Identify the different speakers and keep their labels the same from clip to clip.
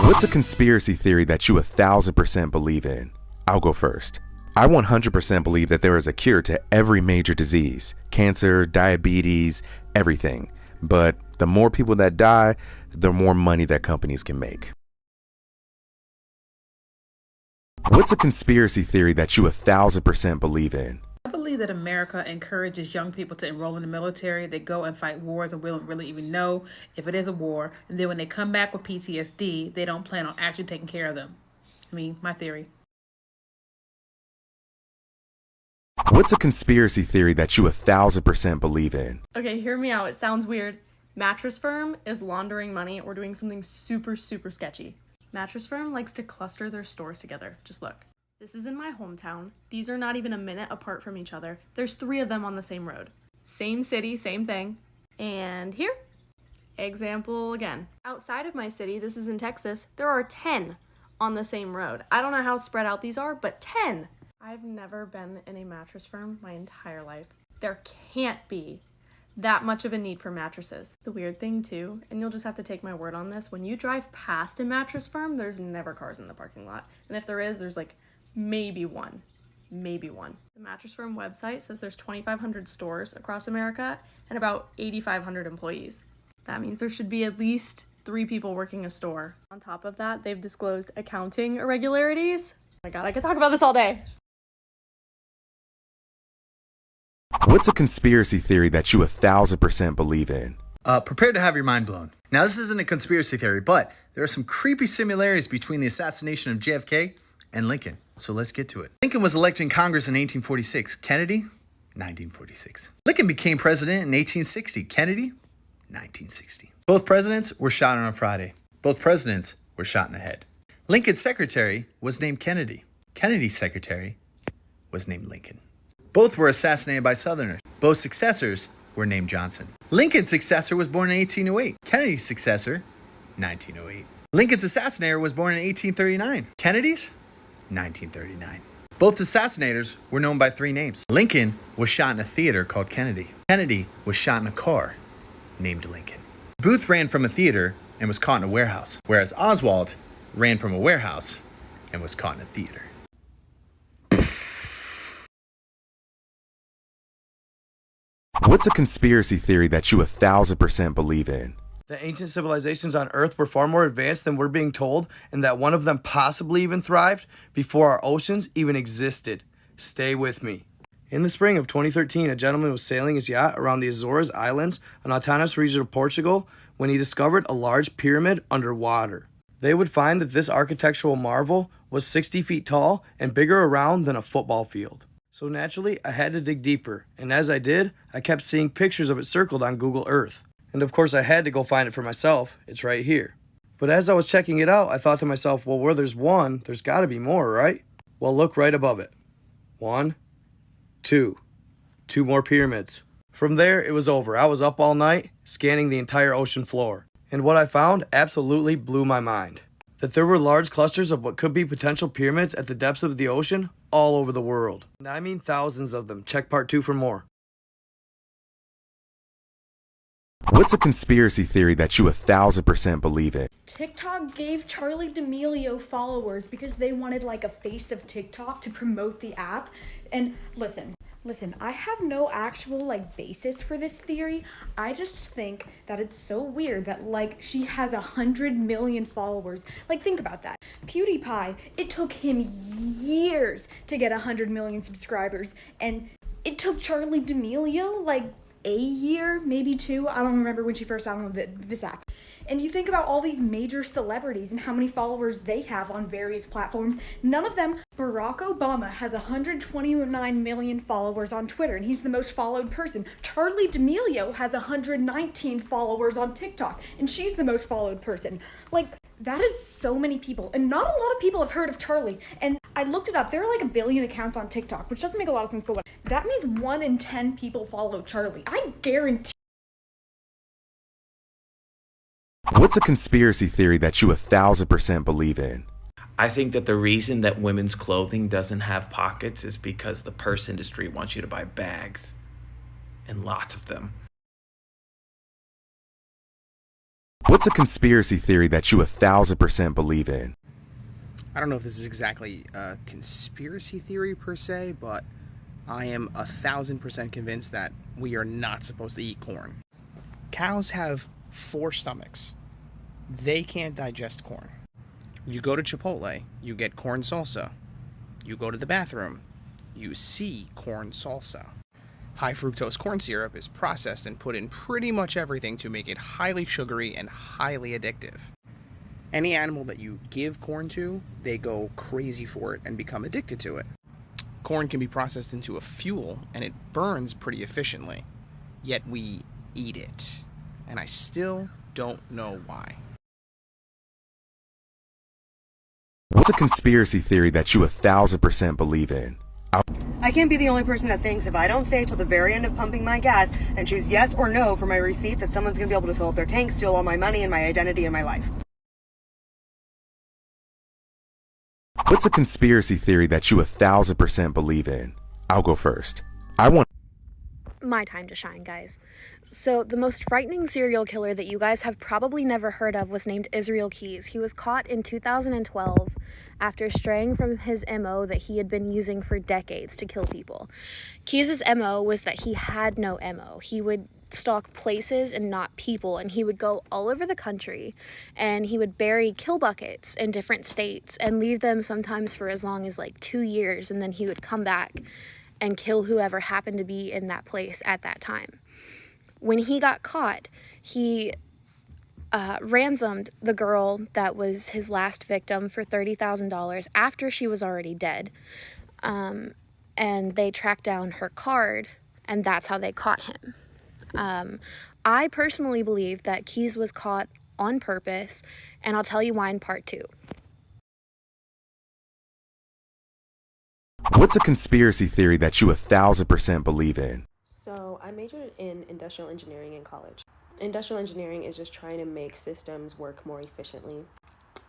Speaker 1: What's a conspiracy theory that you 1000% believe in? I'll go first. I 100% believe that there is a cure to every major disease, cancer, diabetes, everything. But the more people that die, the more money that companies can make. What's a conspiracy theory that you 1000% believe in?
Speaker 2: I believe that America encourages young people to enroll in the military. They go and fight wars and we don't really even know if it is a war. And then when they come back with PTSD, they don't plan on actually taking care of them. My theory.
Speaker 1: What's a conspiracy theory that you 1000% believe in?
Speaker 3: Okay, hear me out. It sounds weird. Mattress Firm is laundering money or doing something super, super sketchy. Mattress Firm likes to cluster their stores together. Just look. This is in my hometown. These are not even a minute apart from each other. There's 3 of them on the same road. Same city, same thing. And here, example again. Outside of my city, this is in Texas, there are 10 on the same road. I don't know how spread out these are, but 10. I've never been in a Mattress Firm my entire life. There can't be that much of a need for mattresses. The weird thing too, and you'll just have to take my word on this, when you drive past a Mattress Firm, there's never cars in the parking lot. And if there is, there's like maybe one. The Mattress Firm website says there's 2,500 stores across America and about 8,500 employees. That means there should be at least 3 people working a store. On top of that, they've disclosed accounting irregularities. Oh my God, I could talk about this all day.
Speaker 1: What's a conspiracy theory that you 1000% believe in?
Speaker 4: Prepare to have your mind blown. Now, this isn't a conspiracy theory, but there are some creepy similarities between the assassination of JFK and Lincoln. So let's get to it. Lincoln was elected in Congress in 1846. Kennedy, 1946. Lincoln became president in 1860. Kennedy, 1960. Both presidents were shot on a Friday. Both presidents were shot in the head. Lincoln's secretary was named Kennedy. Kennedy's secretary was named Lincoln. Both were assassinated by Southerners. Both successors were named Johnson. Lincoln's successor was born in 1808. Kennedy's successor, 1908. Lincoln's assassinator was born in 1839. Kennedy's, 1939. Both assassinators were known by 3 names. Lincoln was shot in a theater called Kennedy. Kennedy was shot in a car named Lincoln. Booth ran from a theater and was caught in a warehouse, whereas Oswald ran from a warehouse and was caught in a theater.
Speaker 1: What's a conspiracy theory that you 1000% believe in?
Speaker 5: That ancient civilizations on Earth were far more advanced than we're being told, and that one of them possibly even thrived before our oceans even existed. Stay with me. In the spring of 2013, a gentleman was sailing his yacht around the Azores Islands, an autonomous region of Portugal, when he discovered a large pyramid underwater. They would find that this architectural marvel was 60 feet tall and bigger around than a football field. So naturally, I had to dig deeper, and as I did, I kept seeing pictures of it circled on Google Earth. And of course, I had to go find it for myself. It's right here. But as I was checking it out, I thought to myself, well, where there's one, there's got to be more, right? Well, look right above it. 1, 2. 2 more pyramids. From there, it was over. I was up all night, scanning the entire ocean floor. And what I found absolutely blew my mind. That there were large clusters of what could be potential pyramids at the depths of the ocean all over the world. And I mean thousands of them. Check part 2 for more.
Speaker 1: What's a conspiracy theory that you 1000% believe in?
Speaker 6: TikTok gave Charlie D'Amelio followers because they wanted like a face of TikTok to promote the app. And listen, I have no actual like basis for this theory. I just think that it's so weird that like she has 100 million followers. Like think about that. PewDiePie, it took him years to get 100 million subscribers, and it took Charlie D'Amelio like a year, maybe 2. I don't remember when she first downloaded this app. And you think about all these major celebrities and how many followers they have on various platforms. None of them. Barack Obama has 129 million followers on Twitter, and he's the most followed person. Charlie D'Amelio has 119 followers on TikTok, and she's the most followed person. Like, that is so many people, and not a lot of people have heard of Charlie. And I looked it up. There are like 1 billion accounts on TikTok, which doesn't make a lot of sense, but what? That means 1 in 10 people follow Charlie. I guarantee.
Speaker 1: What's a conspiracy theory that you 1000% believe in?
Speaker 7: I think that the reason that women's clothing doesn't have pockets is because the purse industry wants you to buy bags, and lots of them.
Speaker 1: What's a conspiracy theory that you 1,000% believe in?
Speaker 8: I don't know if this is exactly a conspiracy theory per se, but I am 1,000% convinced that we are not supposed to eat corn. Cows have 4 stomachs. They can't digest corn. You go to Chipotle, you get corn salsa. You go to the bathroom, you see corn salsa. High fructose corn syrup is processed and put in pretty much everything to make it highly sugary and highly addictive. Any animal that you give corn to, they go crazy for it and become addicted to it. Corn can be processed into a fuel and it burns pretty efficiently, yet we eat it. And I still don't know why.
Speaker 1: What's a conspiracy theory that you 1,000% believe in?
Speaker 9: I can't be the only person that thinks if I don't stay till the very end of pumping my gas and choose yes or no for my receipt that someone's going to be able to fill up their tank, steal all my money and my identity and my life.
Speaker 1: What's a conspiracy theory that you 1,000% believe in? I'll go first. I want
Speaker 10: My time to shine, guys. So the most frightening serial killer that you guys have probably never heard of was named Israel Keys. He was caught in 2012 after straying from his MO that he had been using for decades to kill people. Keys' MO was that he had no MO. He would stalk places and not people, and he would go all over the country and he would bury kill buckets in different states and leave them sometimes for as long as like 2 years, and then he would come back and kill whoever happened to be in that place at that time. When he got caught, he ransomed the girl that was his last victim for $30,000 after she was already dead. And they tracked down her card, and that's how they caught him. I personally believe that Keys was caught on purpose, and I'll tell you why in part 2.
Speaker 1: What's a conspiracy theory that you 1,000% believe in?
Speaker 11: So I majored in industrial engineering in college. Industrial engineering is just trying to make systems work more efficiently.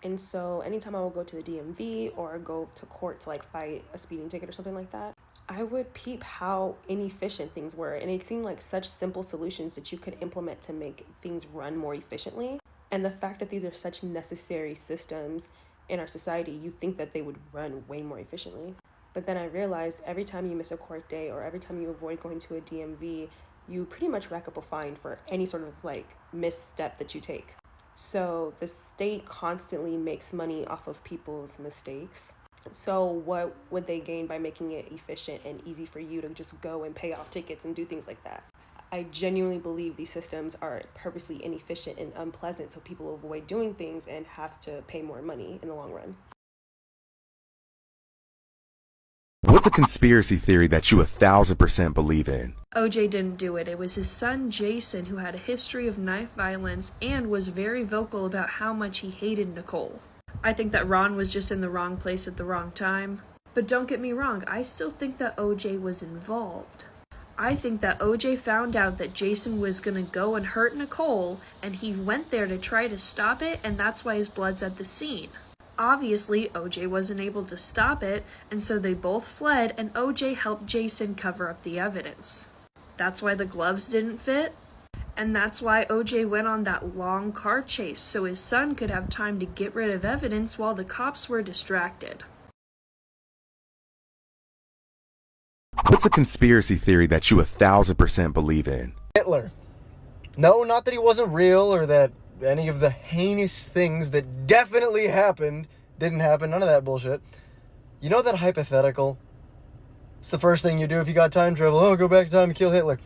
Speaker 11: And so anytime I would go to the DMV or go to court to like fight a speeding ticket or something like that, I would peep how inefficient things were. And it seemed like such simple solutions that you could implement to make things run more efficiently. And the fact that these are such necessary systems in our society, you think that they would run way more efficiently. But then I realized every time you miss a court day or every time you avoid going to a DMV, you pretty much rack up a fine for any sort of like misstep that you take. So the state constantly makes money off of people's mistakes. So what would they gain by making it efficient and easy for you to just go and pay off tickets and do things like that? I genuinely believe these systems are purposely inefficient and unpleasant so people avoid doing things and have to pay more money in the long run.
Speaker 1: What's a conspiracy theory that you 1,000% believe in?
Speaker 3: OJ didn't do it. It was his son Jason who had a history of knife violence and was very vocal about how much he hated Nicole. I think that Ron was just in the wrong place at the wrong time. But don't get me wrong, I still think that OJ was involved. I think that OJ found out that Jason was gonna go and hurt Nicole, and he went there to try to stop it, and that's why his blood's at the scene. Obviously, OJ wasn't able to stop it, and so they both fled, and OJ helped Jason cover up the evidence. That's why the gloves didn't fit, and that's why OJ went on that long car chase, so his son could have time to get rid of evidence while the cops were distracted.
Speaker 1: What's a conspiracy theory that you 1,000% believe in?
Speaker 5: Hitler. No, not that he wasn't real or that any of the heinous things that definitely happened didn't happen. None of that bullshit. You know that hypothetical? It's the first thing you do if you got time travel. Oh, go back in time and kill Hitler.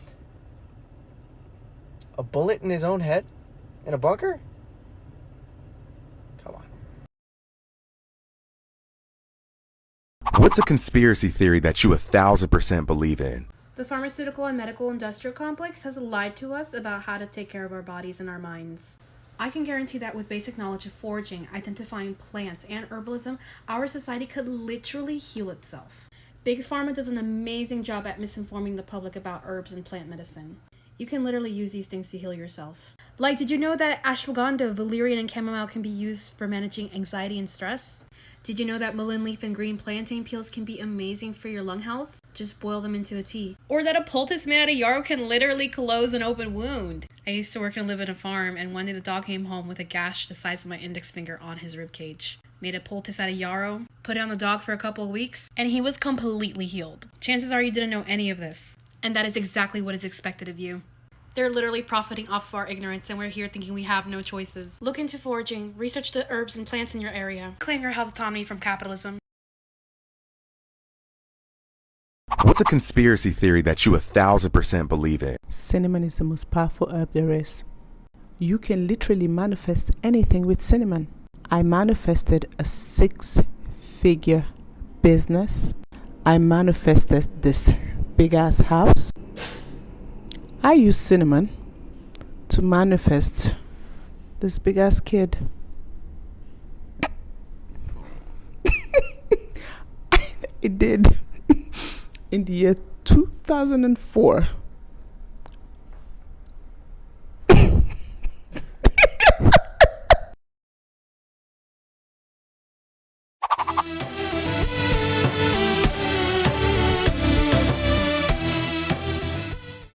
Speaker 5: A bullet in his own head? In a bunker? Come on.
Speaker 1: What's a conspiracy theory that you 1,000% believe in?
Speaker 12: The pharmaceutical and medical industrial complex has lied to us about how to take care of our bodies and our minds. I can guarantee that with basic knowledge of foraging, identifying plants, and herbalism, our society could literally heal itself. Big Pharma does an amazing job at misinforming the public about herbs and plant medicine. You can literally use these things to heal yourself. Like, did you know that ashwagandha, valerian, and chamomile can be used for managing anxiety and stress? Did you know that mullein leaf and green plantain peels can be amazing for your lung health? Just boil them into a tea. Or that a poultice made out of yarrow can literally close an open wound. I used to work and live in a farm, and one day the dog came home with a gash the size of my index finger on his rib cage. Made a poultice out of yarrow, put it on the dog for a couple of weeks, and he was completely healed. Chances are you didn't know any of this, and that is exactly what is expected of you. They're literally profiting off of our ignorance, and we're here thinking we have no choices. Look into foraging, research the herbs and plants in your area, claim your autonomy from capitalism.
Speaker 1: What's a conspiracy theory that you 1000% believe in?
Speaker 13: Cinnamon is the most powerful herb there is. You can literally manifest anything with cinnamon. I manifested a 6-figure business. I manifested this big ass house. I use cinnamon to manifest this big ass kid. It did. In the year 2004.